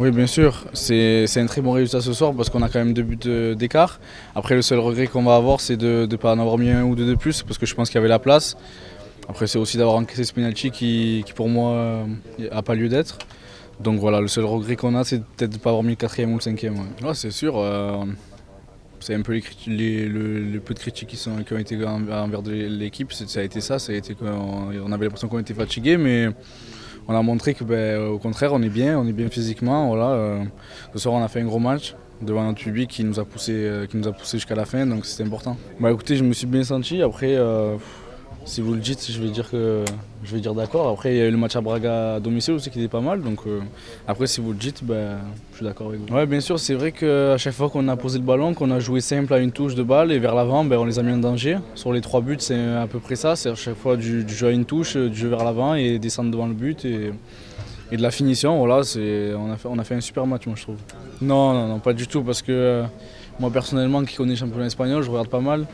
Oui, bien sûr, c'est un très bon résultat ce soir parce qu'on a quand même 2 buts d'écart. Après, le seul regret qu'on va avoir, c'est de ne pas en avoir mis un ou deux de plus parce que je pense qu'il y avait la place. Après, c'est aussi d'avoir encaissé ce penalty qui pour moi, n'a pas lieu d'être. Donc voilà, le seul regret qu'on a, c'est peut-être de ne pas avoir mis le quatrième ou le cinquième. Ouais, ouais, c'est sûr. C'est un peu le peu de critiques qui ont été envers l'équipe, ça a été ça, ça a été qu'on avait l'impression qu'on était fatigué, mais on a montré que au contraire on est bien physiquement. Voilà, ce soir on a fait un gros match devant notre public qui nous a poussé jusqu'à la fin, donc c'était important. Bah écoutez, je me suis bien senti. Après, si vous le dites, je vais dire d'accord. Après, il y a eu le match à Braga à domicile aussi qui était pas mal. Donc après, si vous le dites, je suis d'accord avec vous. Ouais, bien sûr, c'est vrai qu'à chaque fois qu'on a posé le ballon, qu'on a joué simple à une touche de balle et vers l'avant, on les a mis en danger. Sur les 3 buts, c'est à peu près ça. C'est à chaque fois du jeu à une touche, du jeu vers l'avant et descendre devant le but. Et de la finition, voilà, on a fait un super match, moi je trouve. Non, non, non, pas du tout, parce que moi personnellement, qui connais le championnat espagnol, je regarde pas mal.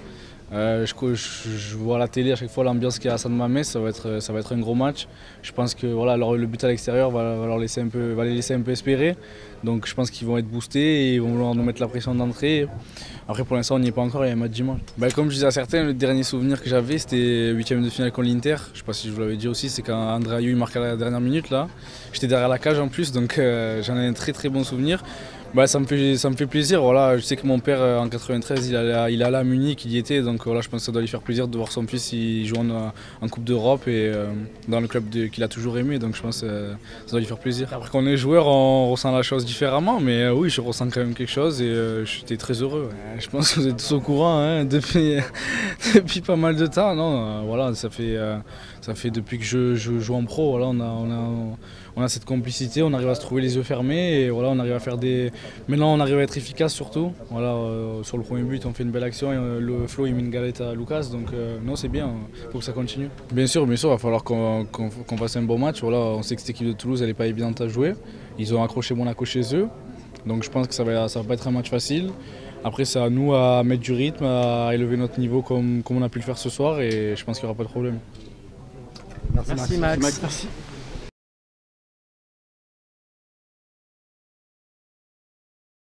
Je vois à la télé à chaque fois l'ambiance qu'il y a à San Mamés, ça va être un gros match. Je pense que voilà, le but à l'extérieur va les laisser un peu espérer. Donc je pense qu'ils vont être boostés et ils vont vouloir nous mettre la pression d'entrée. Après pour l'instant on n'y est pas encore, il y a un match dimanche. Comme je disais à certains, le dernier souvenir que j'avais c'était 8e de finale contre l'Inter. Je ne sais pas si je vous l'avais dit aussi, c'est quand André Ayew marquait à la dernière minute là. J'étais derrière la cage en plus, donc j'en ai un très très bon souvenir. Ça me fait plaisir. Voilà, je sais que mon père en 93 il allait à Munich, il y était, donc voilà, je pense que ça doit lui faire plaisir de voir son fils jouer en Coupe d'Europe et dans le club qu'il a toujours aimé, donc je pense que ça doit lui faire plaisir. Après qu'on est joueur, on ressent la chose différemment, mais oui, je ressens quand même quelque chose et j'étais très heureux. Je pense que vous êtes tous au courant hein, depuis pas mal de temps. Non, voilà, ça fait depuis que je joue en pro, voilà, on a cette complicité, on arrive à se trouver les yeux fermés et voilà, on arrive à faire des. Maintenant, on arrive à être efficace surtout. Voilà, sur le premier but, on fait une belle action et le Flo il met une galette à Lucas, donc non, c'est bien, il faut que ça continue. Bien sûr, il va falloir qu'on fasse un bon match. Voilà, on sait que cette équipe de Toulouse, elle n'est pas évidente à jouer. Ils ont accroché Monaco chez eux, donc je pense que ça va pas être un match facile. Après, c'est à nous à mettre du rythme, à élever notre niveau comme on a pu le faire ce soir et je pense qu'il n'y aura pas de problème. Merci Max. Merci.